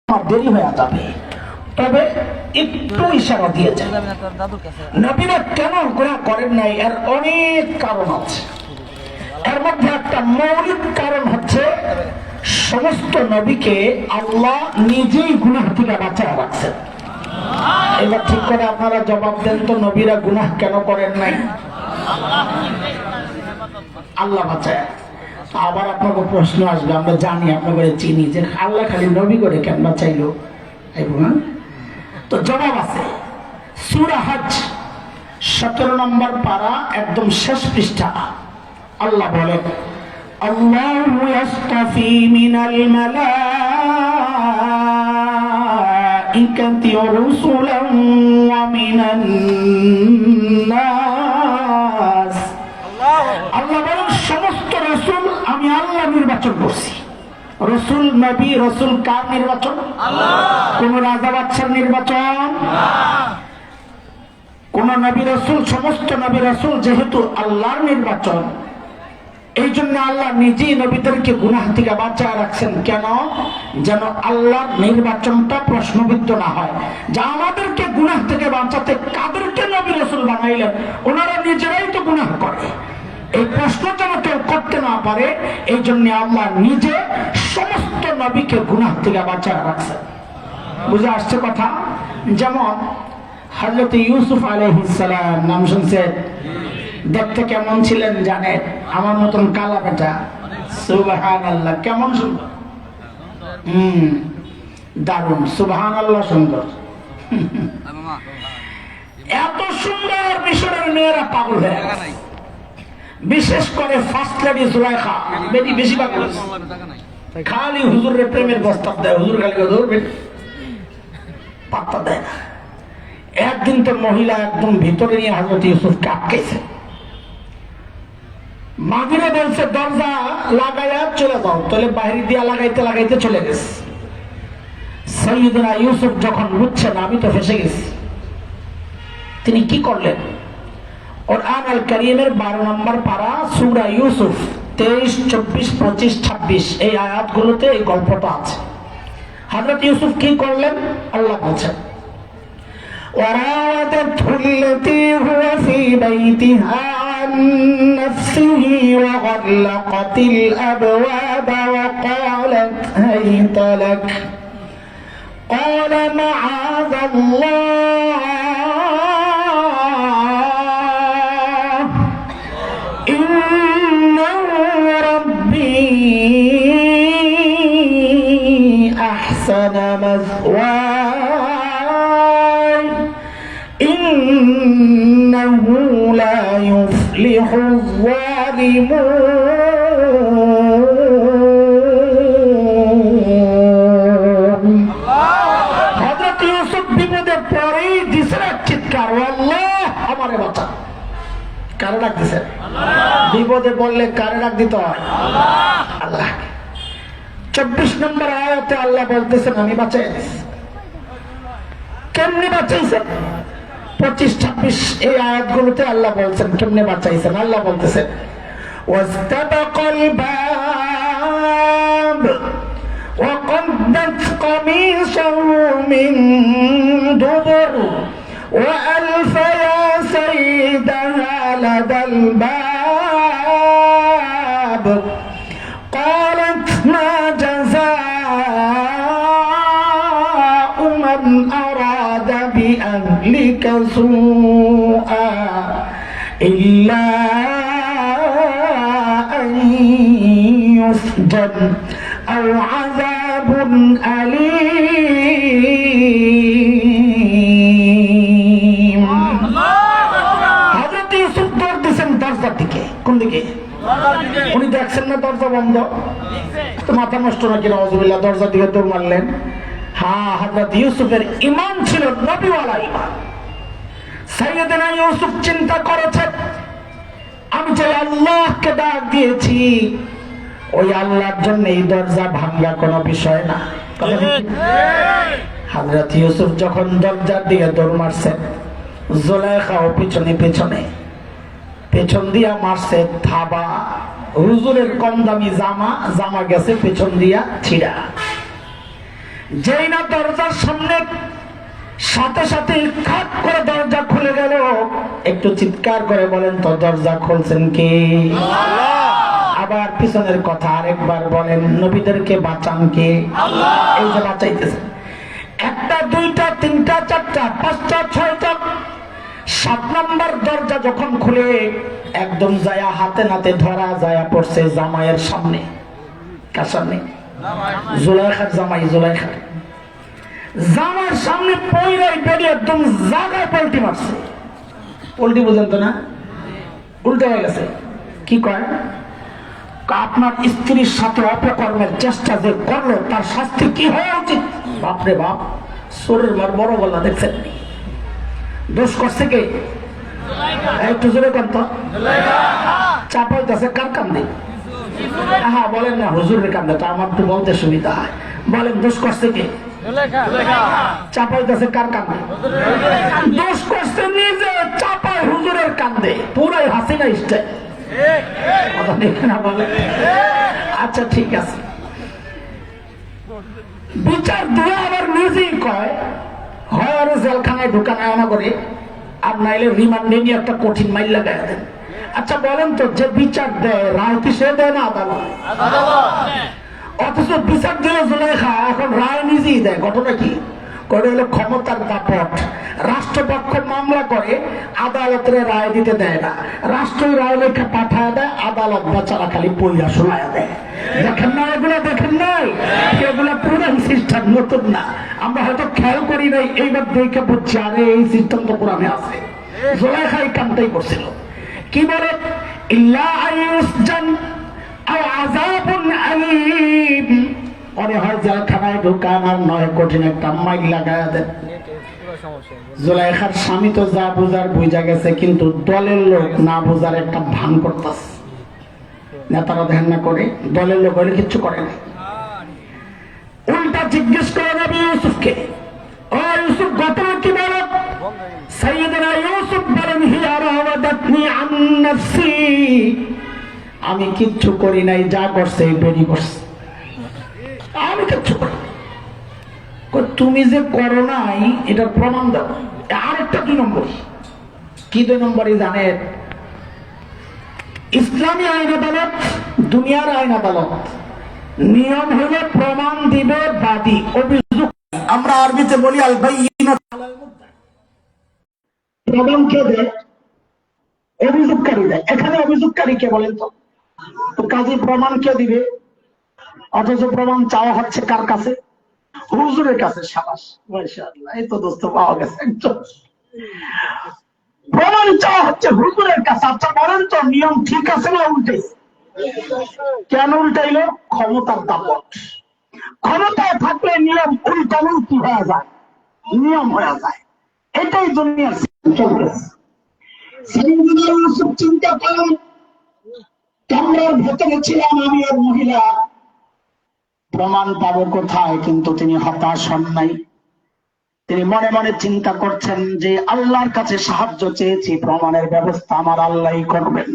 আমার দেরি হয়ে যাবে, তবে একটু ইশারা দিয়েছে। নবীরা কেন গুনাহ করেন নাই এর অনেক কারণ আছে। এর মধ্যে একটা মৌলিক কারণ হচ্ছে সমস্ত নবীকে আল্লাহ নিজেই গুনাহ থেকে বাঁচায় রাখছেন। এবার ঠিক করে আপনারা জবাব দেন তো, নবীরা গুনাহ কেন করেন নাই? আল্লাহ বাঁচায়। আবার আপনাকে প্রশ্ন আসবে, আমরা জানি আপনাকে চিনি যে আল্লাহ খালি নবী করে কেন বাঁচাইলো, তো জবাব আছে। সূরা হজ 17 নম্বর পারা একদম শেষ পৃষ্ঠা আল্লাহ বলেন, আল্লাহু ইয়াসতাফি মিনাল মালাইকাতি রাসূলান ওয়া মিনান নাস। আল্লাহ বলেন সমস্ত রাসূল আমি আল্লাহ নির্বাচন করছি। রাসূল নবী রাসূল কার নির্বাচন? আল্লাহ। কোন রাজা বাদশার নির্বাচন না। কোন নবী রাসূল, সমস্ত নবী রাসূল যেহেতু আল্লাহর নির্বাচন, এই জন্য আল্লাহ নিজেই নবীদেরকে গুনাহ থেকে বাঁচায় রাখছেন। কেন? যেন আল্লাহর নির্বাচনটা প্রশ্নবিদ্ধ না হয়, যা আমাদেরকে গুনাহ থেকে বাঁচাতে কাদেরকে নবী রাসূল বানাইলেন, ওনারা নিজেরাই তো গুনাহ করে। এই প্রশ্ন যেন কেউ করতে না পারে, এই জন্য আল্লাহ নিজে সমস্ত নবীকে গুনাহ থেকে বাঁচায় রাখছেন। বুঝে আসছে কথা? যেমন হযরত ইউসুফ আলাইহিস সালাম, নাম শুনছেন? দেখতে কেমন ছিলেন জানেন? আমার মতন কালা বেটা। সুবহানাল্লাহ, কেমন সুন্দর! দারুণ, সুবহানাল্লাহ, সুন্দর। এত সুন্দর মিশরের মেয়েরা পাগল হয়ে গেছে, বিশেষ করে ফার্স্ট লেডি জুলাইখা বেটি বেশি পাগল। খালি হুজুরের প্রেমের প্রস্তাব দেয়, হুজুর খালি ধরবেন, পাত্তা দেয় না। একদিন তো মহিলা একদম ভিতরে নিয়ে হযরত ইউসুফকে আটকেছে। মাগিরে বলছে দরজা লাগাইয়া চলে যাও, তাহলে বাইরে দিয়া লাগাইতে লাগাইতে চলে গেছে। সাইয়েদনা ইউসুফ যখন বুঝছেন আমি তো ফেসে গেছি, তিনি কি করলেন? কুরআন আল কারীমের 12 নম্বর পারা সূরা ইউসুফ 23, 24, 25, 26 এই আয়াতগুলোতে এই গল্পটা আছে। হযরত ইউসুফ কি করলেন আল্লাহ বলছেন, وراودته التي هو في بيتها عن نفسه وغلقت الأبواب وقالت هيت لك قال معاذ الله إنه ربي أحسن مثواي إنه لا يفلح الظالمون। হযরত ইউসুফ বিপদে পড়েই দিছেন এক চিৎকার, আল্লাহ আমারে বাঁচা। কারে ডাক দিছেন? বিপদে পড়লে কারে ডাক দিতে হয়? আল্লাহ। 24 নম্বর আয়াতে আল্লাহ বলতেছেন আমি বাঁচাই দিছি। কেমনে বাঁচাইছেন? 25, 26 এই আয়াতগুলোতে আল্লাহ বলছেন কেমনে বাঁচাইছেন। আল্লাহ বলতেছেন ওয়াস্তাবাকাল বাব ওয়া কদ্দাত কামিসাহু মিন দুবুর ওয়া আলফা ইয়া সাইয়্যিদাহা লাদাল বাব قالت ما جزاء من أراد بأهلك سوءا إلا أن يسجن أو عذاب أليم। হযরত ইউসুফ দৌড় দিয়েছেন দরজার দিকে। কোন দিকে? উনি দেখছেন না দরজা বন্ধ, তো মাথা নষ্ট নাকি? নাউজুবিল্লাহ, দরজার দিকে দৌড় মারলেন। হ্যাঁ, হযরত ইউসুফের ঈমান ছিল নবীওয়ালা ঈমান। সাইয়েদনা ইউসুফ চিন্তা করেছেন আমি যে আল্লাহকে ডাক দিয়েছি, ওই আল্লাহর জন্য এই দরজা ভাঙা কোনো বিষয় না। হযরত ইউসুফ যখন দরজার দিকে দৌড় মারছেন, জুলাইখাও পিছনে পিছনে পেছন দিয়া মারছে থাবা। হুজুরের কম দামি জামা গেছে পেছন দিয়া ছিড়া। যেই না দরজার সামনে সাথে সাথে খাট করে দরজা খুলে গেল, একটু চিৎকার করে বলেন তো দরজা খুলছেন কে? আবার পিছনের কথা আরেকবার বলেন, নবীদেরকে বাঁচান কে? এই যে বাঁচাইতেছে, একটা দুইটা তিনটা চারটা পাঁচটা ছয়টা, 7 নম্বর দরজা যখন খুলে একদম যায়া হাতে নাতে ধরা যায়া পড়ছে জামাইয়ের সামনে। কার সামনে? জুলাইখার জামাই। জুলাইখার জামার সামনে পয়লাই বেরিয়ে একদম জায়গায় পল্টি মারছে। পল্টি বুঝেন তো না? উল্টে হয়ে গেছে। কি কয়? আপনার স্ত্রীর সাথে অপকর্মের চেষ্টা যে করলো তার শাস্তি কি হওয়া উচিত? বাপরে বাপ, শরীর মার বড় গলা দেখছেন। দোষ করছে কে? একটু জোরে কর তো। চাপাইতেছে কার কান্দে? হ্যাঁ বলেন না, হুজুরের কান্দে, তো আমার তো বলতে সুবিধা হয়। বলেন দোষ করছে কে? চাপাইতেছে কার কান্দে? দোষ করছে নিজে, চাপাই হুজুরের কান্দে। পুরাই হাসিনা স্টাইল। আচ্ছা ঠিক আছে, বিচার দিয়ে আবার নিজেই কয় হয় আরো জেলখানায় ঢুকানো আনা করে, আর নাইলে রিমান্ডে নিয়ে একটা কঠিন মাইল লাগাই দেন। আচ্ছা বলেন তো, যে বিচার দেয় রায় কি সে দেয় না আদালত? অথচ বিচার দিলে জুলাইখা এখন রায় নিজেই দেয়। ঘটনা কি? করে হলো ক্ষমতার দাপট। রাষ্ট্রপক্ষ মামলা করে, আদালতের রায় দিতে দেয় না, রাষ্ট্রই রায় লেখা পাঠায় দেয়, আদালত বেচারা খালি পইয়া শোনায় দেয়। দেখেন না এগুলো? দেখেন নাই? এগুলো পুরান সিস্টেম, নতুন না। আমরা হয়তো খেয়াল করি নাই, এইবার দেখে বুঝছি আরে এই সিস্টেম তো পুরানে আছে। জুলাইখা এই কামটাই করছিল। কি বলে? ইল্লা আইয়ুসজান আও আযাবুন আলীম, পরে হয় জেলখানায় ঢুকান, আর নয় কঠিন একটা মাইল লাগায় দেন। জুলাইখার স্বামী তো যা বুঝার বুঝা গেছে, কিন্তু দলের লোক না বুঝার একটা ভান করতেছে। নেতারা ধ্যান না করে, দলের লোক হলে কিচ্ছু করে না। উল্টা জিজ্ঞেস করে নবী ইউসুফকে, ও ইউসুফ ঘটনা কি বলো? সাইয়েদনা ইউসুফ বলেন, হিয়া রাওয়াদাতনি আন নাফসি, আমি কিচ্ছু করি নাই, যা করছে বেরি করছে, আমি কিচ্ছু করি। তুমি যে করো নাই এটার প্রমাণ দাও। আরেকটা 2 নম্বর। কি 2 নম্বরই জানেন? ইসলামী আইন আদালত, দুনিয়ার আইন আদালত নিয়ম হলে প্রমাণ দিবে বাদী, অভিযোগ। আমরা আরবিতে বলি আল বাইয়িনাতু আলাল মুদ্দাই। প্রমাণ কে দেয়? অভিযোগকারী দেয়। এখানে অভিযোগকারী কে বলেন তো? কাজী প্রমাণ কে দিবে? অথচ প্রমাণ চাওয়া হচ্ছে কার কাছে? হুজুরের কাছে। সাবাস, মাশাআল্লাহ, এই তো দোস্ত পাওয়া গেছে একদম। প্রমাণ চাওয়া হচ্ছে হুজুরের কাছে। আচ্ছা বলেন তো, নিয়ম ঠিক আছে না উল্টে? কেন উল্টাইলো? ক্ষমতার দাপট। ক্ষমতায় থাকলে নিয়ম উল্টানো কি হয়ে যায়? নিয়ম হয়ে যায়। এটাই দুনিয়ার চলতেছে। চিন্তা করেন, কামরার ভেতরে ছিলাম আমি আর মহিলা, প্রমাণ পাবো কোথায়? কিন্তু তিনি হতাশ হন নাই। তিনি মনে মনে চিন্তা করছেন যে আল্লাহর কাছে সাহায্য চেয়েছি, প্রমাণের ব্যবস্থা আমার আল্লাহই করবেন।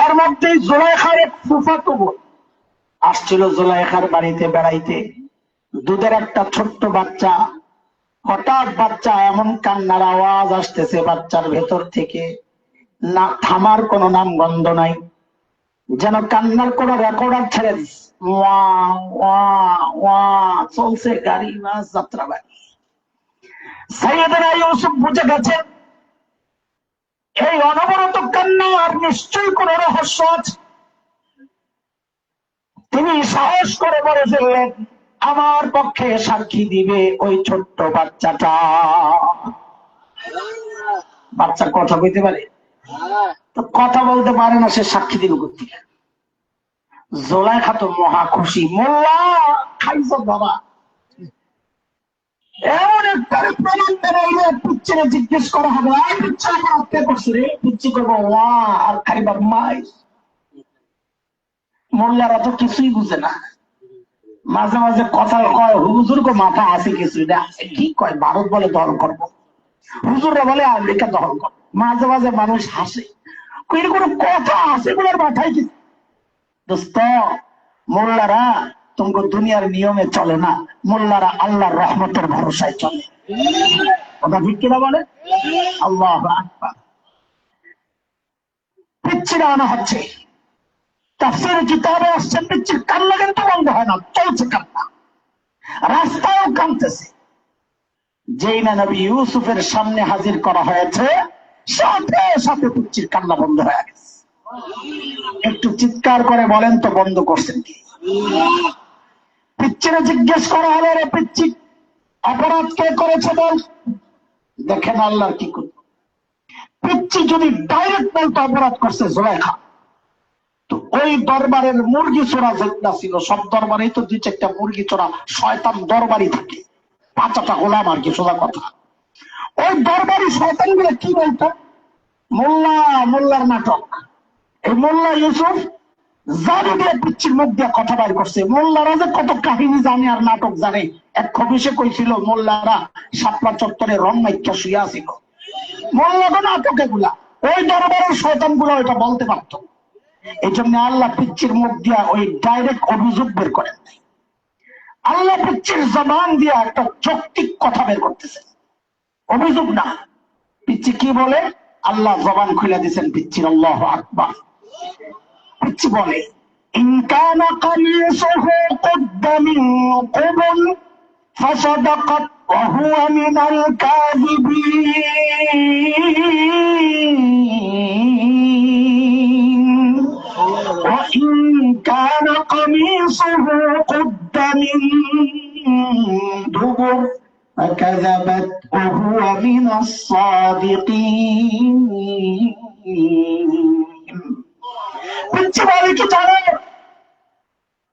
এর মধ্যে জুলাইখার এক ফুফাতো বোন আসছিল জুলাইখার বাড়িতে বেড়াইতে। দুধের একটা ছোট্ট বাচ্চা। হঠাৎ বাচ্চা এমন কান্নার আওয়াজ আসতেছে বাচ্চার ভেতর থেকে, না থামার কোনো নাম গন্ধ নাই, যেন কান্নার কোনো রেকর্ডার ছেড়ে দিচ্ছে। চলছে গাড়ি বাস যাত্রা বাড়ি। সাইয়েদনা ইউসুফ বুঝে গেছেন এই অনবরত কান্না আর নিশ্চয়ই কোন রহস্য আছে। তিনি সাহস করে বলে ফেললেন, আমার পক্ষে সাক্ষী দিবে ওই ছোট্ট বাচ্চাটা। বাচ্চা কথা বলতে পারে? তো কথা বলতে পারে না, সে সাক্ষী দিবে কোথেকে? জুলাইখা তো মহা খুশি। মোল্লা খাইছ বাবা, এমন একটা প্রমাণ দেবে, পিচ্ছিরে জিজ্ঞেস করা হবে, আর পিচ্ছি আমার হত্যা করছে রে, পিচ্ছি করবো আর খাইবার মাই। মোল্লারা তো কিছুই বুঝে না, মাঝে মাঝে কথা কয় হুজুর কো মাথা আছে কিছু, কি কয় ভারত বলে দখল করবো, হুজুররা বলে আমেরিকা দখল করবো। মাঝে মাঝে মানুষ হাসে, কোনো কথা আছে এগুলোর মাথায় কি? দোস্ত মোল্লারা তোমাকে দুনিয়ার নিয়মে চলে না, মোল্লারা আল্লাহর রহমতের ভরসায় চলে। কথা ঠিক কিনা বলে? আল্লাহু আকবার। পিচ্ছিরা আনা হচ্ছে, তাফসীর কিতাবে আসছে পিচ্ছির কান্না কিন্তু বন্ধ হয় না, চলছে কান্না, রাস্তায়ও কাঁদতেছে। যেই না নবী ইউসুফের সামনে হাজির করা হয়েছে, সাথে সাথে পিচ্ছির কান্না বন্ধ হয়ে গেছে। একটু চিৎকার করে বলেন তো বন্ধ করছেন কি? পিচ্ছিরে জিজ্ঞেস করা হলো, রে পিচ্ছি, অপরাধ কে করেছে বল। দেখেন আল্লাহর কি করবে। পিচ্ছি যদি ডাইরেক্ট বলতো অপরাধ করছে জুলাইখা, তো ওই দরবারের মুরগি চোরা যেগুলা ছিল, সব দরবারেই তো 2-4টা মুরগি চোরা শয়তান দরবারই থাকে, 5টা গোলাম আর কি, সোজা কথা। ওই দরবারি শয়তান গুলো কি বলতো, মোল্লার নাটক। এই মোল্লা ইউসুফ জাদু দিয়ে পিচ্ছির মুখ দিয়ে কথা বাইর করছে। মোল্লারা যে কত কাহিনী জানে আর নাটক জানে। এক খবিসে কইছিল মোল্লারা শাপলা চত্বরে রং মাইকা শুয়ে ছিল। মোল্লা তো নাটক এগুলা, ওই দরবারের শয়তান গুলো ওইটা বলতে পারত। এই জন্য আল্লাহ পিচ্ছির মুখ দিয়া ওই ডাইরেক্ট অভিযোগ বের করেন নাই। আল্লাহ পিচ্ছির জবান দিয়া একটা যৌক্তিক কথা বের করতেছে, অভিযোগ না। পিচ্ছি কি বলে, আল্লাহ জবান খুলে দিয়েছেন পিচ্ছির। আল্লাহু আকবার। পিচ্ছি বলে, ইন কানা কামিসুহু কুদ্দা মিন কুবুল ফাসাদাকাত ওয়া হুয়া মিনাল কাযিবিন ওয়া ইন কানা কামিসুহু কুদ্দা মিন দুবুর فكذبت وهو من الصادقين। পিচ্ছি বলে কি জানে?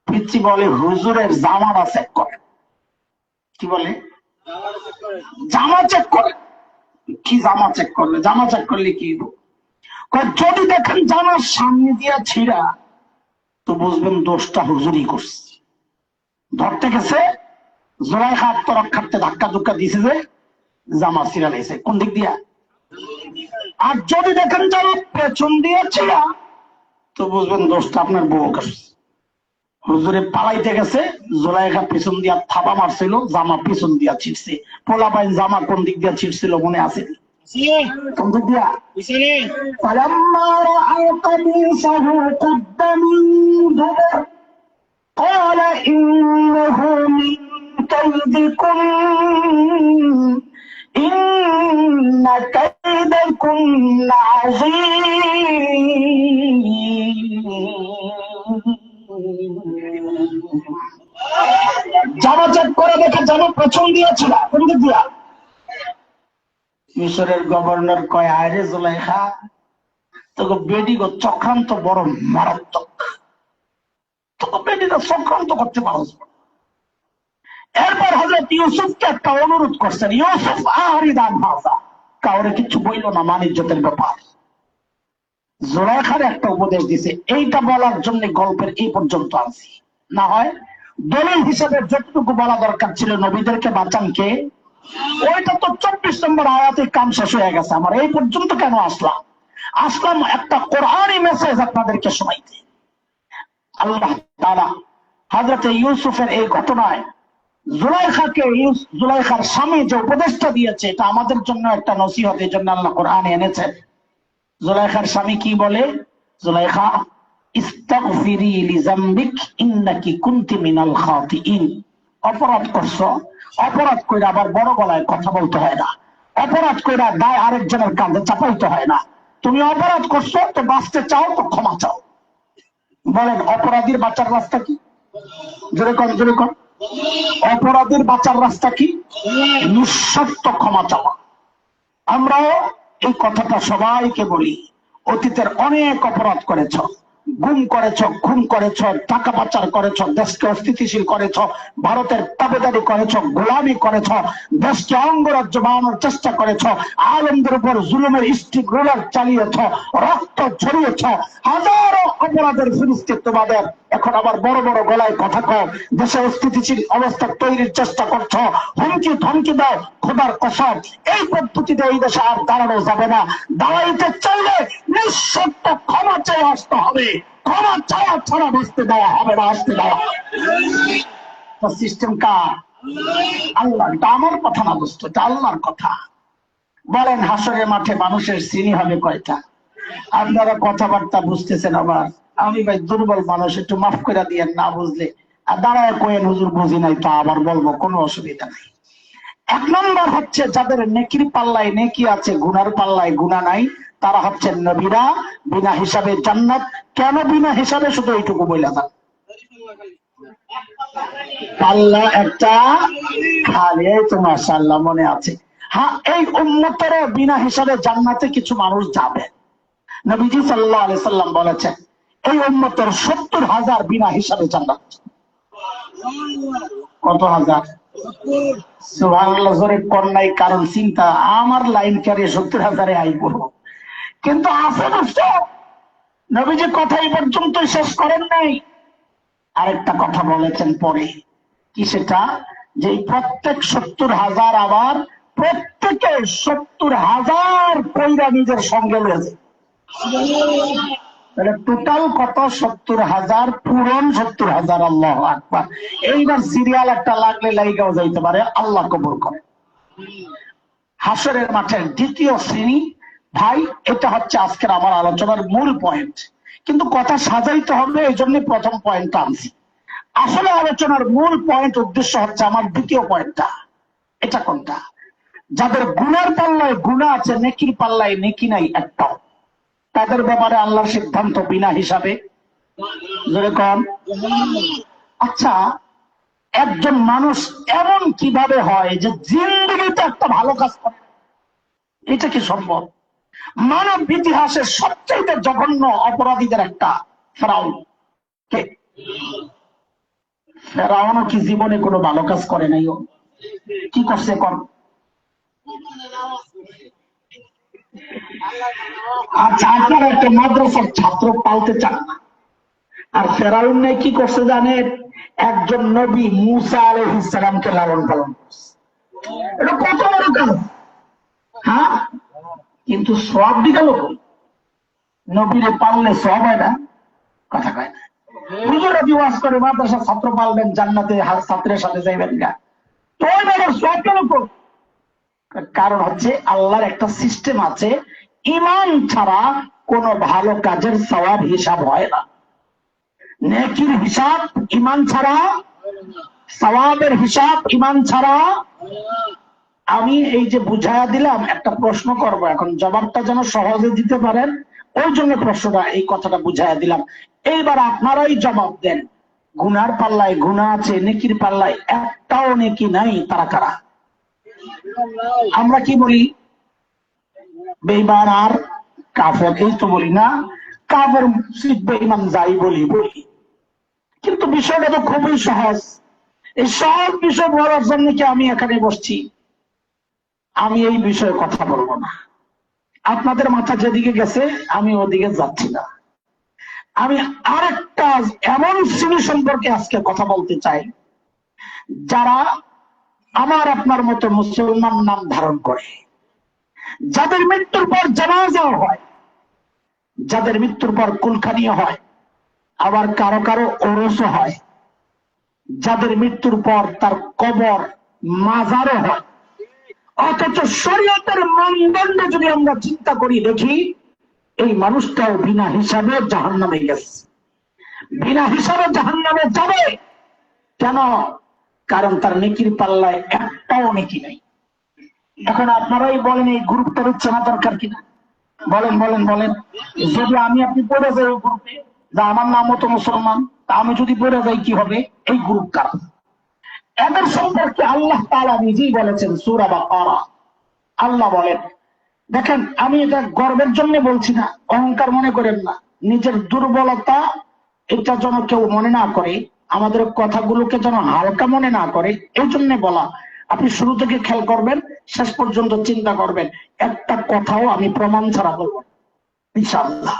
পিচ্ছি বলে হুজুরের জামাটা চেক করে। কি বলে? জামা চেক করে। কি জামা চেক করলে? জামা চেক করলে কি যদি দেখেন জামার সামনে দিয়া ছিঁড়া, তো বুঝবেন দোষটা হুজুরই করছে। ধরতে গেছে জুলাইখা আত্মরক্ষার্থে ধাক্কা ধুক্কা দিছে যে জামা ছিঁড়া লেগেছে কোন দিক দিয়া। আর যদি দেখেন জামা পেছন দিয়ে ছিঁড়া, তো বুঝবেন দোষটা আপনার বউ করছে। হুজুরে পালাইতে গেছে, জুলাইখা পেছন দিয়া থাবা মারছিল, জামা পেছন দিয়া ছিঁড়ছে। পোলাপাইন জামা কোন দিক দিয়া ছিঁড়ছিল মনে আছে? কোন দিক দিয়া? ফালাম্মা রাআ কামিসাহু কুদ্দা মিন দুবুর قال إنه من كيدكم إن كيدكن عظيم। জামা চেক করে দেখে জামা পেছন দিয়েছিল, কোন দিক দিয়া? মিশরের গভর্নর কয়, আরে জুলাইখা, তোকে বেডি গো চক্রান্ত বড় মারাত্মক, তোকে বেডিটা চক্রান্ত করতে পারো। এরপর হযরত ইউসুফকে একটা অনুরোধ করছেন, ইউসুফ আরিদান ভাষা, কাউরে কিছু বইল না, মানিজ্যতের ব্যাপার। জুলাইখার একটা উপদেশ দিছে, এইটা বলার জন্য গল্পের এই পর্যন্ত আনছি। না হয় দলিল হিসেবে যতটুকু বলা দরকার ছিল নবীদেরকে বাঁচান কে, ওইটা তো 24 নম্বর আয়াতে কাম শেষ হয়ে গেছে। আমার এই পর্যন্ত কেন আসলাম একটা কোরআনী মেসেজ আপনাদেরকে শোনাইতে। আল্লাহ তাআলা হযরত ইউসুফের এই ঘটনায় জুলাইখার স্বামী যে উপদেশটা দিয়েছে, এটা আমাদের জন্য একটা নসিহত। এই জন্য আল্লাহ কোরআনে এনেছেন। জুলাইখার স্বামী কি বলে? জুলাইখা, ইস্তাগফিরি লিযামবিক ইন্নাকি কুনতি মিনাল খাতিইন। অপরাধ করছো, অপরাধ কইরা আবার বড় গলায় কথা বলতে হয় না, অপরাধ কইরা দায় আরেকজনের কাঁধে চাপাইতে হয় না। তুমি অপরাধ করছো, তো বাঁচতে চাও তো ক্ষমা চাও। বলেন অপরাধীর বাঁচার রাস্তা কি? জোরে কর, জোরে কর। অপরাধীর বাঁচার রাস্তা কি? নিঃশর্ত ক্ষমা চাওয়া। আমরাও এই কথাটা সবাইকে বলি। অতীতের অনেক অপরাধ করেছ, গুম করেছ, খুন করেছ, টাকা পাচার করেছ, দেশকে অস্থিতিশীল করেছ, ভারতের তাবেদারি করেছ, গোলামি করেছ, দেশকে অঙ্গরাজ্য বানানোর চেষ্টা করেছ, আলেমদের উপর জুলুমের স্টিক রোলার চালিয়েছ, রক্ত ঝরিয়েছ, হাজারো অপরাধের ফিরিস্তি তোমাদের। এখন আবার বড় বড় গলায় কথা কও, দেশে অস্থিতিশীল অবস্থা তৈরির চেষ্টা করছ, হুমকি ধমকি দাও। খোদার কসম, এই পদ্ধতিতে এই দেশে আর দাঁড়ানো যাবে না। দাঁড়াইতে চাইলে নিঃশর্ত ক্ষমা চেয়ে আসতে হবে। ক্ষমা ছাড়া ছাড়া বাঁচতে দেওয়া হবে না, আসতে দেওয়া। সিস্টেম কার? আল্লাহ। এটা আমার কথা না দোস্ত, এটা আল্লাহর কথা। বলেন হাসরের মাঠে মানুষের শ্রেণী হবে কয়টা? আপনারা কথাবার্তা বুঝতেছেন আবার। আমি ভাই দুর্বল মানুষ, একটু মাফ করে দিয়েন, না বুঝলে আর দাঁড়ায় কোয়েন হুজুর বুঝি নাই, তা আবার বলবো, কোনো অসুবিধা নেই। এক নম্বর হচ্ছে যাদের নেকির পাল্লায় নেকি আছে, গুনার পাল্লায় গুনাহ নাই, তারা হচ্ছেন নবীরা, বিনা হিসাবে জান্নাত। কেন বিনা হিসাবে? শুধু এইটুকু বলে যান, পাল্লা একটা খালি। এই তো মাশাআল্লাহ মনে আছে। হ্যাঁ, এই উম্মতের বিনা হিসাবে জান্নাতে কিছু মানুষ যাবে। নবীজি সাল্লাল্লাহু আলাইহি সাল্লাম বলেছেন এই উম্মতের 70,000 বিনা হিসাবে জান্নাত। কত হাজার? সুবহানাল্লাহ। জোরে কোন নাই, কারণ চিন্তা আমার লাইন ক্যারি 70,000-এ আই করবো, কিন্তু আছে দোস্ত। নবীজি কথা এই পর্যন্ত শেষ করেন নাই, আরেকটা কথা বলেছেন পরে। কি সেটা? যে প্রত্যেক 70,000 আবার প্রত্যেকে 70,000 কইরা নিজের সঙ্গে রয়েছে। টোটাল কত? 70,000 পূরণ 70,000। আল্লাহু আকবার। এইবার সিরিয়াল একটা লাগলে লাইগাও যাইতে পারে, আল্লাহ কবুল করে। হাসরের মাঠের দ্বিতীয় শ্রেণী ভাই, এটা হচ্ছে আজকের আমার আলোচনার মূল পয়েন্ট, কিন্তু কথা সাজাইতে হবে, এই জন্য প্রথম পয়েন্টটা আনছি। আসলে আলোচনার মূল পয়েন্ট, উদ্দেশ্য হচ্ছে আমার দ্বিতীয় পয়েন্টটা। এটা কোনটা? যাদের গুনার পাল্লায় গুনাহ আছে, নেকির পাল্লায় নেকি নাই একটাও, তাদের ব্যাপারে আল্লাহর সিদ্ধান্ত বিনা হিসাবে। যেরকম আচ্ছা, একজন মানুষ এমন কিভাবে হয় যে জিন্দেগিতে একটা ভালো কাজ করে? এটা কি সম্ভব? মানব ইতিহাসের সবচেয়ে জঘন্য অপরাধীদের একটা ফেরাউন। কে? ফেরাউনও কি জীবনে কোনো ভালো কাজ করে নাই? ও কি করছে? কোন? আচ্ছা, আপনারা একটা মাদ্রাসার ছাত্র পালতে চান না, আর ফেরাউন নাই কি করছে জানেন? একজন নবী মুসা আলাইহিস সালামকে লালন পালন করছে। এটা কত বড় কাজ! হ্যাঁ, কিন্তু সব দিকে লোক নবীরে পাললে সব হয় না, কথা কয় না। হুজুর ওয়াজ করে মাদ্রাসা ছাত্র পালবেন, জান্নাতে ছাত্রের সাথে যাইবেন গা, তো সব কেন? কারণ হচ্ছে আল্লাহর একটা সিস্টেম আছে, ঈমান ছাড়া কোনো ভালো কাজের সওয়াব হিসাব হয় না। নেকির হিসাব ঈমান ছাড়া, সওয়াবের হিসাব ঈমান ছাড়া। আমি এই যে বুঝাইয়া দিলাম, একটা প্রশ্ন করব, এখন জবাবটা যেন সহজে দিতে পারেন, ওই জন্য প্রশ্নটা, এই কথাটা বুঝাইয়া দিলাম। এইবার আপনারাই জবাব দেন, গুনার পাল্লায় গুনাহ আছে, নেকির পাল্লায় একটাও নেকি নাই, তারা কারা? আমরা কি বলি? বেঈমান আর কাফের, এই তো বলি না? কাফের মুশরিক বেঈমান যাই বলি বলি, কিন্তু বিষয়টা তো খুবই সহজ। এই সব বিষয় বলার জন্য কি আমি এখানে বসছি? আমি এই বিষয়ে কথা বলবো না। আপনাদের মাথা যেদিকে গেছে আমি ওদিকে যাচ্ছি না। আমি আরেকটা এমন শ্রেণী সম্পর্কে আজকে কথা বলতে চাই, যারা আমার আপনার মতো মুসলমান নাম ধারণ করে, যাদের মৃত্যুর পর জানাজা হয়, যাদের মৃত্যুর পর কুলখানি হয়, আবার কারো কারো ওরসও হয়, যাদের মৃত্যুর পর তার কবর মাজারও হয়, অথচ শরীয়তের মানদণ্ডে যদি আমরা চিন্তা করি, দেখি এই মানুষটাও বিনা হিসাবে জাহান্নামে গেছে, বিনা হিসাবে জাহান্নামে যাবে। কেন? কারণ তার নেকির পাল্লায় একটাও নেকি নাই। এখন আপনারাই বলেন, এই গ্রুপটার চেনা দরকার কিনা? বলেন বলেন বলেন। যদি আমি আপনি পড়ে যাই ওই গ্রুপে, যে আমার নামও তো মুসলমান, তা আমি যদি পড়ে যাই কি হবে? এই গ্রুপ কারা? এদের সম্পর্কে আল্লাহ তাআলা নিজেই বলেছেন সূরা বাকারা। আল্লাহ বলেন, দেখেন আমি এটা গর্বের জন্য বলছি না, অহংকার মনে করেন না, নিজের দুর্বলতা এটা যেন কেউ মনে না করে, আমাদের কথাগুলোকে যেন হালকা মনে না করে, এই জন্য বলা। আপনি শুরু থেকে খেয়াল করবেন, শেষ পর্যন্ত চিন্তা করবেন, একটা কথাও আমি প্রমাণ ছাড়া বলবো ইনশাআল্লাহ।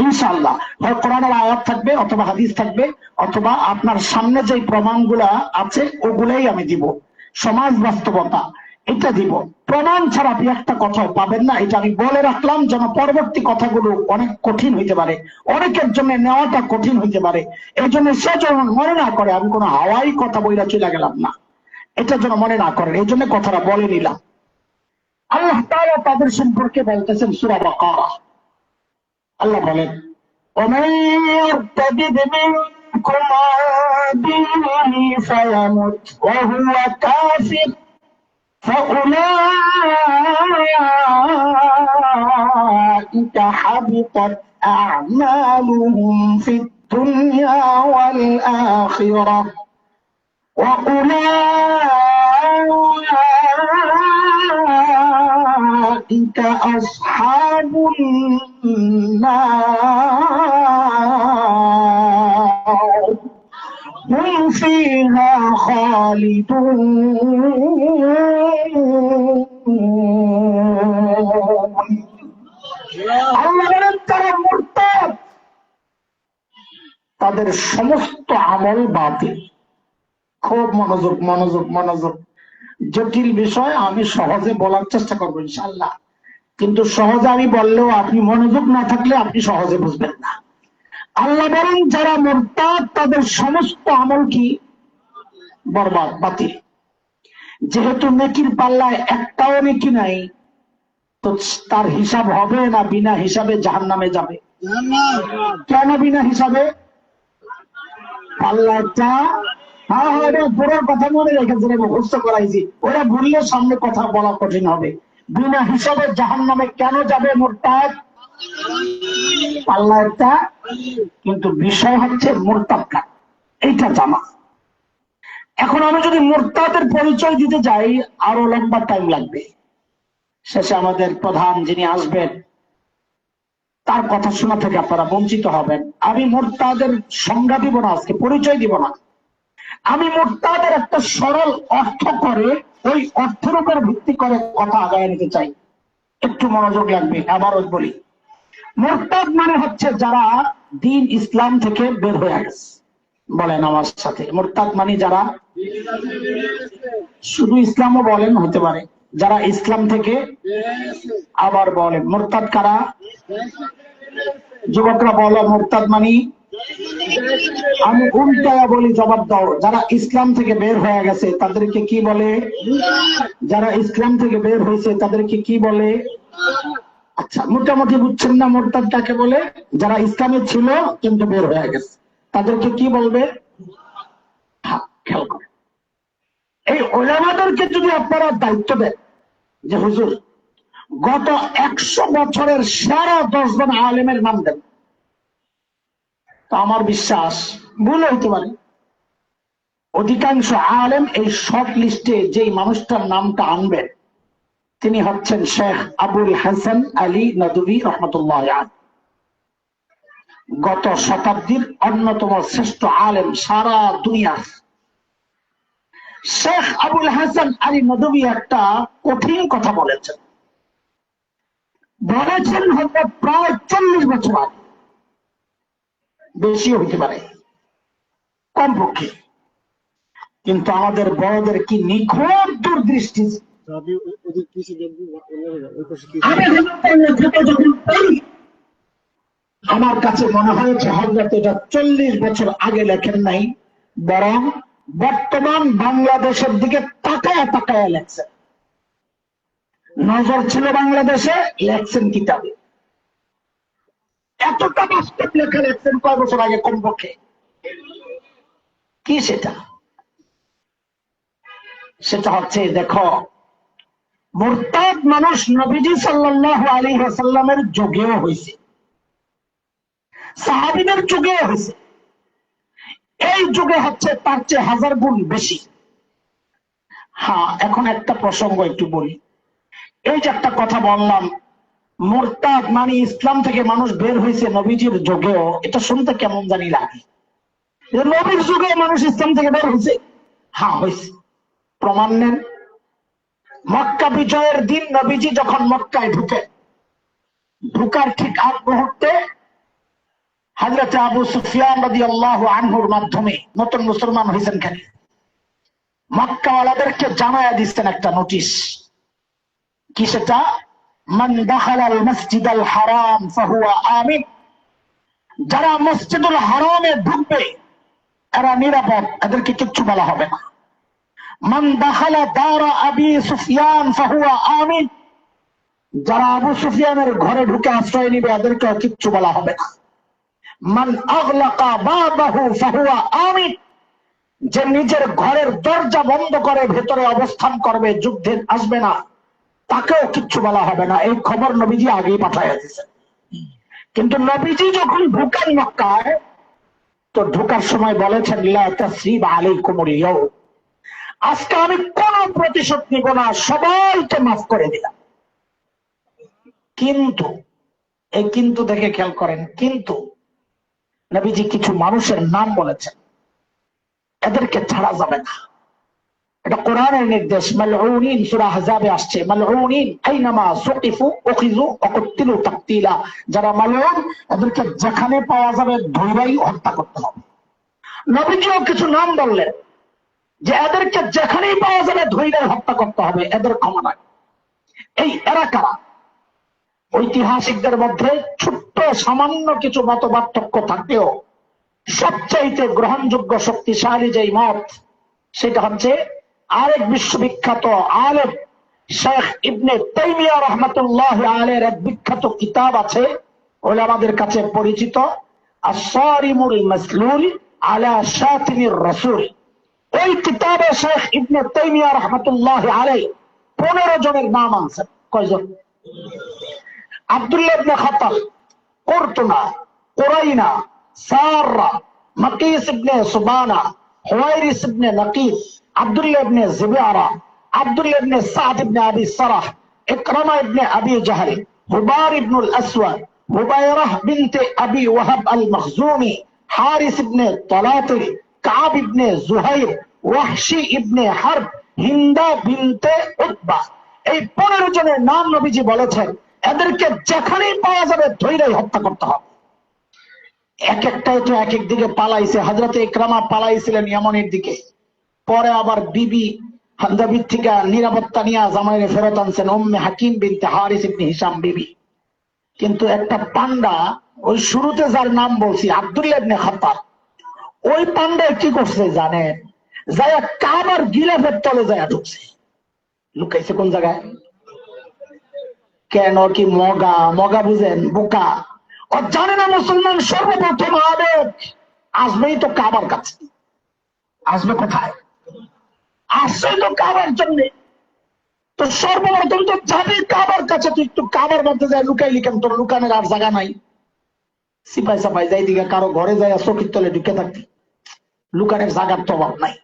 ইনশাআল্লাহ হয় কোরআনের আয়াত থাকবে, অথবা হাদিস থাকবে, অথবা আপনার সামনে যে প্রমাণগুলা আছে ওগুলাই আমি দিব। সমাজ বাস্তবতা, এটা দিব। প্রমাণ ছাড়া আপনি একটা কথাও পাবেন না, এটা আমি বলে রাখলাম যেন পরবর্তী কথাগুলো অনেক কঠিন হইতে পারে, অনেকের জন্য নেওয়াটা কঠিন হইতে পারে। এই জন্য সে যেন মনে না করে আমি কোনো হাওয়াই কথা বইলা চলে গেলাম, না, এটা যেন মনে না করেন, এই জন্য কথাটা বলে নিলাম। আল্লাহ তাআলা তাদের সম্পর্কে বলতেছেন সূরা বাকারা, আল্লাহ বলেন ومن يرتد منكم عن دينه فيمت وهو كافر فأولئك حبطت أعمالهم في الدنيا والآخرة وأولئك أصحاب النار هم فيها خالدون। আল্লাহ বলেন তারা মুরতাদ, তাদের সমস্ত আমল বাতিল। খুব মনোযোগ মনোযোগ মনোযোগ, জটিল বিষয় আমি সহজে বলার চেষ্টা করবো ইনশাআল্লাহ, কিন্তু সহজে আমি বললেও আপনি মনোযোগ না থাকলে আপনি সহজে বুঝবেন না। আল্লাহ বলেন যারা মুরতাদ তাদের সমস্ত আমল কি বরবাদ, বাতিল। যেহেতু নেকির পাল্লায় একটাও নেকি নাই, তো তার হিসাব হবে না, বিনা হিসাবে জাহান্নামে যাবে। কেন বিনা হিসাবে? পাল্লাটা বুড়োর কথা মনে রেখেছে, মুখস্থ করাইছি, ওরা ভুললে সামনে কথা বলা কঠিন হবে। বিনা হিসাবে জাহান্নামে কেন যাবে মুরতাদ? পাল্লাটা, কিন্তু বিষয় হচ্ছে মুরতাদ কার, এইটা জানা। এখন আমি যদি মুরতাদের পরিচয় দিতে যাই আরো লম্বা টাইম লাগবে। শেষে আমাদের প্রধান যিনি আসবেন তার কথা শোনা থেকে আপনারা বঞ্চিত হবেন। আমি মুরতাদের সংজ্ঞা দিব না, আজকে পরিচয় দিব না। আমি মুরতাদের একটা সরল অর্থ করে ওই অর্থের উপর ভিত্তি করে কথা আগায় নিতে চাই, একটু মনোযোগ লাগবে। আবারও বলি, মুরতাদ মানে হচ্ছে যারা দিন ইসলাম থেকে বের হয়ে গেছে। বলেন আমার সাথে, মুরতাদ মানে যারা শুধু ইসলামও বলেন, হতে পারে যারা ইসলাম থেকে। আবার বলেন মুরতাদ কারা? যুবকরা বলো মুরতাদ মানে। আমি উল্টায়া বলি, জবাব দাও। যারা ইসলাম থেকে বের হয়ে গেছে তাদেরকে কি বলে? যারা ইসলাম থেকে বের হয়েছে তাদেরকে কি বলে? আচ্ছা, মোটামুটি বুঝছেন না মুরতাদ কাকে বলে? যারা ইসলামে ছিল কিন্তু বের হয়ে গেছে তাদেরকে কি বলবে? খেয়াল করে, এই উলামাদেরকে যদি আপনারা দায়িত্ব দেন যে হুজুর গত 100 বছরের সারা 10 জন আলেমের নাম দেন, তো আমার বিশ্বাস ভুল হইতে পারে। অধিকাংশ আলেম এই শর্ট লিস্টে যেই মানুষটার নামটা আনবেন তিনি হচ্ছেন শেখ আবুল হাসান আলী নদভী রহমতুল্লাহ আলাইহি। গত শতাব্দীর অন্যতম শ্রেষ্ঠ আলেম সারা দুনিয়ার। শেখ আবুল হাসান আলী নদভী একটা কঠিন কথা বলেছেন হয়তো প্রায় 40 বছর আগে, বেশি হইতে পারে কমপক্ষে, কিন্তু আমাদের বড়দের কি নিখুঁত দূরদৃষ্টি। আমার কাছে মনে হয়েছে হযরত এটা 40 বছর আগে লেখেন নাই, বরং বর্তমান বাংলাদেশের দিকে তাকায় তাকায় লেখছেন। নজর ছিল বাংলাদেশে, লেখছেন কিতাবে। এতটা বাস্তব লেখা লেখছেন কয় বছর আগে কমপক্ষে। কি সেটা? সেটা হচ্ছে, দেখো, মুরতাদ মানুষ নবীজি সাল্লাল্লাহু আলাইহি ওয়াসাল্লামের যুগেও হয়েছে, সাহাবীদের যুগেও হয়েছে, এই যুগে হচ্ছে তার চেয়ে 1000 গুণ বেশি। হ্যাঁ, এখন একটা প্রসঙ্গ একটু বলি। এই যে একটা কথা বললাম, মুরতাদ মানে ইসলাম থেকে মানুষ বের হয়েছে নবীজির যুগেও, এটা শুনতে কেমন জানি লাগে। নবীর যুগে মানুষ ইসলাম থেকে বের হয়েছে? হ্যাঁ হয়েছে। প্রমাণ নেন। মক্কা বিজয়ের দিন নবীজি যখন মক্কায় ঢুকার ঠিক আগ মুহূর্তে হযরত আবু সুফিয়ান রাদিয়াল্লাহু আনহুর মাধ্যমে নতুন মুসলমান হয়েছেন। কেন? মক্কাওয়ালাদেরকে জানায়া দিচ্ছেন একটা নোটিশ। কি সেটা? মান দাখালাল মসজিদাল হারাম ফাহুয়া আমিন। যারা মসজিদুল হারামে ঢুকবে এরা নিরাপদ, এদেরকে কিচ্ছু বলা হবে না। মান দাখালা দারা আবি সুফিয়ান ফাহুয়া আমিন। যারা আবু সুফিয়ানের ঘরে ঢুকে আশ্রয় নিবে এদেরকে কিচ্ছু বলা হবে না। মান আগলাকা বাবাহু ফাহুয়া আমিন। যে নিজের ঘরের দরজা বন্ধ করে ভেতরে অবস্থান করবে, যুদ্ধে আসবে না, তাকেও কিচ্ছু বলা হবে না। এই খবর নবীজি আগেই পাঠাইয়া দিয়েছেন। কিন্তু নবীজি যখন ঢুকেন মক্কায়, তো ঢুকার সময় বলেছেন লা তাসরিবা আলাইকুমুল ইয়াউম, আজকে আমি কোন প্রতিশোধ নিব না, সবাইকে মাফ করে দিলাম। কিন্তু এই কিন্তু দেখে খেয়াল করেন, কিন্তু নবীজি কিছু মানুষের নাম বলেছেন, এদেরকে ছাড়া যাবে না। এটা কোরআনের নির্দেশ। মালউনিন, সূরা আহজাবে আসছে, মালউনিন আইনামা সুকিফু উখিযু ওয়া কুতিলু তাকতিলা। যারা মালউন এদেরকে যেখানে পাওয়া যাবে ধরেই হত্যা করতে হবে। নবীজিও কিছু নাম বললেন যে এদেরকে যেখানেই পাওয়া যাবে ধরেই হত্যা করতে হবে, এদের ক্ষমা নাই। এই এরা কারা? ঐতিহাসিকদের মধ্যে ছোট্ট সামান্য কিছু মত পার্থক্য থাকলেও সবচাইতে গ্রহণযোগ্য শক্তিশালী যেই মত, সেটা হচ্ছে আরেক বিশ্ববিখ্যাত আলেম শেখ ইবনে তাইমিয়া রাহমাতুল্লাহ আলাইহির এক বিখ্যাত কিতাব আছে, ওলামাদের কাছে পরিচিত, আস-সারিমুল মাসলুল আলা শাতিমির রাসূল। ওই কিতাবে শেখ ইবনে তাইমিয়া রাহমাতুল্লাহ আলাইহি 15 জনের নাম আনছেন। কয়জন? আব্দুল্লাহ ইবনে খাতাল, কুরতুনা, কুরাইনা, সাররা, মাকিস ইবনে সুবানা, হুয়াইরিস ইবনে নাকিব, আব্দুল্লাহ ইবনে জিবিয়ারা, আব্দুল্লাহ ইবনে সাদ ইবনে আবি সারাহ, ইকরামা ইবনে আবি জাহল, হুবার ইবনুল আসওয়াদ, হুবাইরাহ বিনতে আবি ওয়াহাব আল মখজুমি, হারিস ইবনে তালাতিল, কাব ইবনে জুহাইর, ওয়াহশি ইবনে হারব, হিন্দা বিনতে উতবা। এই 15 জনের নাম নবীজি বলেছেন, এদেরকে যেখানেই পাওয়া যাবে ধৈর্যই হত্যা করতে হবে। এক একটাই তো এক এক দিকে পালাইছে। হযরত ইকরামা পালাইছিলেন ইয়ামানের দিকে, পরে আবার বিবি হান্দাবির থেকে নিরাপত্তা নিয়ে জামাইরে ফেরত আনছেন, উম্মে হাকিম বিনতে হারিস ইবনে হিশাম বিবি। কিন্তু একটা পান্ডা, ওই শুরুতে যার নাম বলছি আব্দুল্লাহ ইবনে খাত্তাব, ওই পান্ডায় কি করছে জানেন? যায়া কাবার গিলাফের তলে যায়া ঢুকছে। লুকাইছে কোন জায়গায়? কেন? কি মগা? মগা বুঝেন? বোকা। ও জানে না মুসলমান সর্বপ্রথম আবেগ আসবেই তো কাবার কাছে। আসবে কোথায়? আসছে তো কাবার জন্য। তো সর্বপ্রথম তো যাবি কাবার কাছে। তুই একটু কাবার মধ্যে যায় লুকাইলি কেন? তোর লুকানের আর জায়গা নাই। সিপাই সাপাই যাই দিকে কারো ঘরে যায় চোখের তলে ঢুকে থাকতি, লুকানের জায়গার তো অভাব নাই।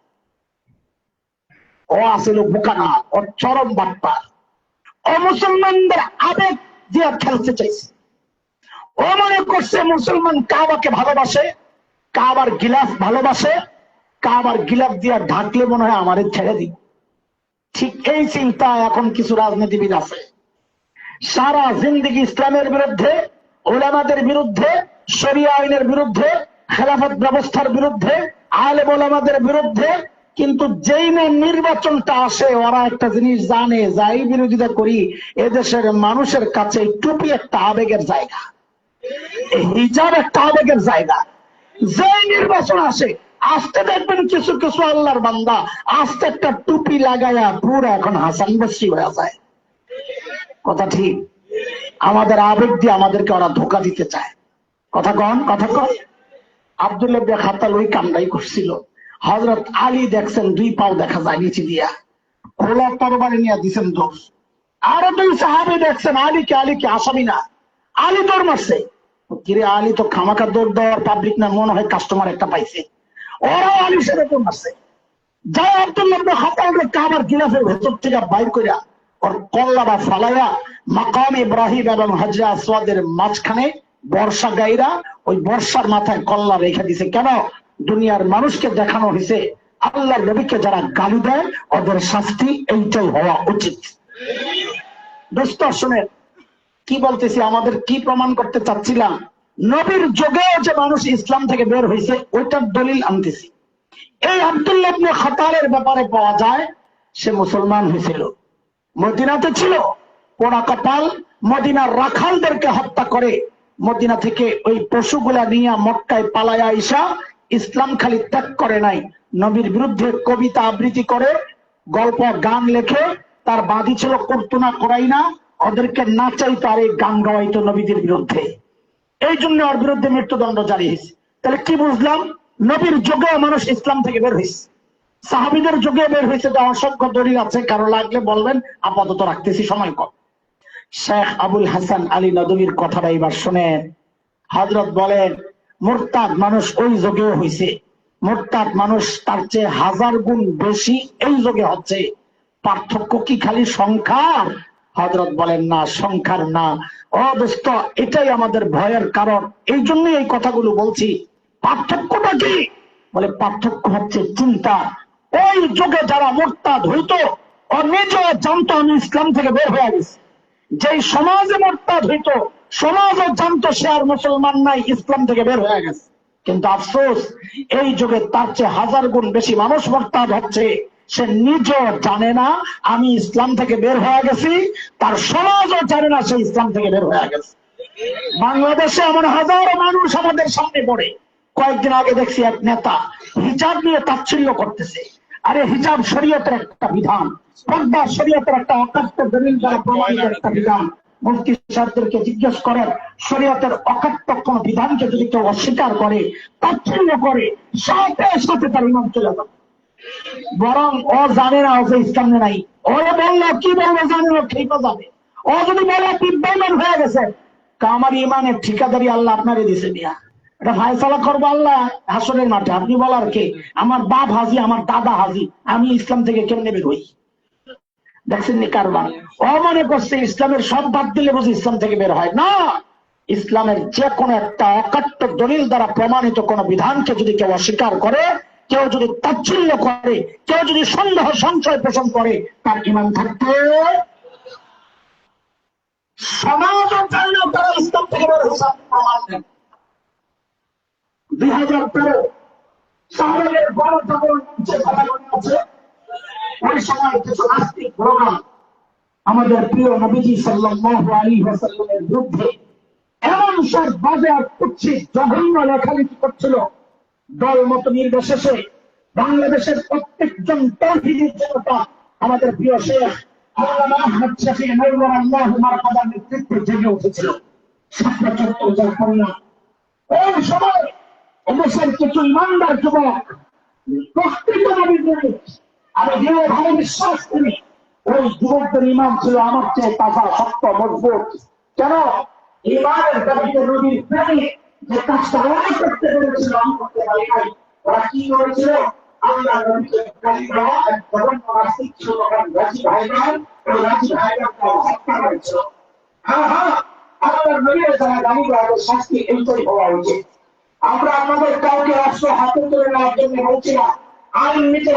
ও আসিল বোকা না, ওর চরম বাটপার। ও মুসলমানদের আবেগ দিয়ে খেলতে চাইছে। ও মনে করছে মুসলমান কাবাকে ভালোবাসে, কাবার গিলাফ ভালোবাসে, কাবার গিলাফ দিয়ে ঢাকলে মনে হয় আমাদের ছেড়ে দিব। ঠিক এই চিন্তা এখন কিছু রাজনীতিবিদ আছে। সারা জিন্দেগি ইসলামের বিরুদ্ধে, ওলামাদের বিরুদ্ধে, শরিয়া আইনের বিরুদ্ধে, খেলাফত ব্যবস্থার বিরুদ্ধে, আলেম ওলামাদের বিরুদ্ধে। কিন্তু যেই না নির্বাচনটা আসে, ওরা একটা জিনিস জানে, যাই বিরোধিতা করি এদেশের মানুষের কাছে টুপি একটা আবেগের জায়গা, হিজাব একটা আবেগের জায়গা। যেই নির্বাচন আসে আস্তে দেখবেন কিছু কিছু আল্লাহর বান্দা আস্তে একটা টুপি লাগাইয়া পুরো এখন হাসান বসরি হয়ে যায়। কথা ঠিক? আমাদের আবেগ দিয়ে আমাদেরকে ওরা ধোকা দিতে চায়। কথা কন, কথা কন। আব্দুল্লাহ ইবনে খাত্তাব ওই কামটাই করছিল। হযরত আলী দেখছেন 2 পাও দেখা যায় নিচে দিয়া, খোলা তরবারি নিয়ে দিছেন দোষ। আরো 2 সাহাবী দেখছেন আলীকে আসামি না, আলী দৌড় মারছে। কিরে আলী তো খামাকা দৌড় দেওয়ার পাবলিক না, মনে হয় কাস্টমার একটা পাইছে। ওরা আলী সাথে দৌড় মারছে। যাই আব্দুল্লাহ ইবনে খাত্তাবকে কাবার গিলাফের ভেতর থেকে বাইর কইরা ওর কল্লা বা ফালাইয়া মাকাম ইব্রাহিম এবং হাজরে আসওয়াদের মাঝখানে বর্ষা গাইরা ওই বর্ষার মাথায় কল্লা রেখে দিছে। কেন? দুনিয়ার মানুষকে দেখানো হয়েছে আল্লাহর নবীকে যারা গালি দেয় ওদের শাস্তি এইটাই হওয়া উচিত। দোস্ত শুনেন কি বলতেছি, আমাদের কি প্রমাণ করতে চাচ্ছিলাম? নবীর যুগেও যে মানুষ ইসলাম থেকে বের হয়েছে ওইটার দলিল আনতেছি। এই আব্দুল্লাহ ইবনে খাতালের ব্যাপারে পাওয়া যায় সে মুসলমান হয়েছিল, মদিনাতে ছিল, পোড়া কপাল, মদিনার রাখালদেরকে হত্যা করে মদিনা থেকে ওই পশুগুলা নিয়ে মক্কায় পালায়া আইসা ইসলাম খালি ত্যাগ করে নাই, নবীর বিরুদ্ধে কবিতা আবৃত্তি করে গল্প গান লেখে, তার বাদী ছিল কর্তুনা করাইনা, ওদেরকে নাচাইতো আর এই গান গাওয়াইতো নবীদের বিরুদ্ধে। এই জন্য ওর বিরুদ্ধে মৃত্যুদণ্ড জারি হয়েছে। তাহলে কি বুঝলাম? নবীর যুগে মানুষ ইসলাম থেকে বের হয়েছে, সাহাবীদের যুগে বের হয়েছে। অসংখ্য দলিল আছে, কারো লাগলে বলবেন, আপাতত রাখতেছি, সময় কম। শেখ আবুল হাসান আলী নদভীর কথাটা এবার শুনেন। হযরত বলেন, মুরতাদ মানুষ ওই যুগেও হয়েছে, মুরতাদ মানুষ তার চেয়ে 1000 গুণ বেশি এই যুগে হচ্ছে। পার্থক্য কি খালি সংখ্যার? হযরত বলেন, না, সংখ্যার না। ও দোস্ত, এটাই আমাদের ভয়ের কারণ, এই জন্যই এই কথাগুলো বলছি। পার্থক্যটা কি? বলে পার্থক্য হচ্ছে চিন্তা। ওই যুগে যারা মুরতাদ হইতো, ও নিজেও জানতো আমি ইসলাম থেকে বের হয়ে গেছি। যেই সমাজে মুরতাদ হইতো, সমাজও জানতো সে আর মুসলমান নাই, ইসলাম থেকে বের হয়ে গেছে। কিন্তু আফসোস, এই যুগে তার চেয়ে 1000 গুণ বেশি মানুষ মুরতাদ হচ্ছে, সে নিজেও জানে না আমি ইসলাম থেকে বের হয়ে গেছি, তার সমাজও জানে না সে ইসলাম থেকে বের হয়ে গেছে। বাংলাদেশে এমন হাজারো মানুষ আমাদের সামনে পড়ে। কয়েকদিন আগে দেখছি এক নেতা হিজাব নিয়ে তাচ্ছিল্য করতেছে। আরে হিজাব শরীয়তের একটা বিধান, পর্দা শরীয়তের একটা অকাট্য দলিল দ্বারা প্রমাণিত একটা বিধান। মুফতি সাহেবদেরকে জিজ্ঞেস করেন, শরীয়তের অকাট্য কোন বিধানকে যদি কেউ অস্বীকার করে, তাচ্ছিল্য করে, সাথে সাথে তার ইমান চলে যাবে। বরং ও জানে না ও যে ইসলামে নাই, ওরে বললো কি বলবো জানে না, ঠিক যাবে। ও যদি বলে আপনি বেঈমান হয়ে গেছে, আমার ইমানের ঠিকাদারি আল্লাহ আপনারে দিছে দিয়া, এটা ফায়সালা করবো আল্লাহ হাসরের মাঠে। আপনি বলার কে? আমার বাপ হাজি, আমার দাদা হাজি, আমি ইসলাম থেকে কেমনে বের হই? দেখছেন নি কারবার? ও মনে করছে ইসলামের সব বাদ দিলে বুঝি ইসলাম থেকে বের হয় না। ইসলামের যে কোনো একটা অকাট্য দলিল দ্বারা প্রমাণিত কোন বিধানকে যদি কেউ অস্বীকার করে, কেউ যদি তাচ্ছিল্য করে, কেউ যদি সন্দেহ সংশয় পোষণ করে, তার ইমান থাকতে সমাজও চায় না তারা ইসলাম থেকে বের হয়েছে। প্রমাণ নেই। 2013 শহরের বড় যে কথাগুলো আছে, ওই সময় কিছু নাস্তিক প্রোগ্রাম আমাদের প্রিয় নবীজি সাল্লাল্লাহু আলাইহি ওয়াসাল্লামের বিরুদ্ধে এমন সব বাজে আর কুৎসিত জঘন্য লেখালেখি করছিল, দল মত নির্বিশেষে বাংলাদেশের প্রত্যেকজন তাওহীদি জনতা আমাদের প্রিয় শেখ আল্লামা আহমদ শফি নওয়ারাল্লাহু মারহাবার নেতৃত্বে জেগে উঠেছিল। ছাত্র যার পরিণাম ওই সময় এদেশের কিছু ইমানদার যুবক, প্রকৃত নবীর প্রেমিক, আমি দৃঢ়ভাবে বিশ্বাস করি ওই যুবকদের ইমান ছিল আমার চেয়ে তাজা, শক্ত, মজবুত। কেন? ইমানের দাবিতে নবীর প্রেমিক যে কাজটা ওরা করতে পেরেছিল, আমি করতে পারি নাই। ওরা কি করেছিল? আল্লাহ নবীকে গালি দেওয়া এক জঘন্য নাস্তিক স্লোগান রাজি ভাইগান, ওই রাজি ভাইগানকে হত্যা করেছিল। হ্যাঁ হ্যাঁ, আল্লাহ নবীর যারা গালি দেওয়া শাস্তি এইটাই হওয়া উচিত। আমরা আমাদের কাউকে রাষ্ট্র হাতে তুলে নেওয়ার জন্য বলছি না, আইন নিতে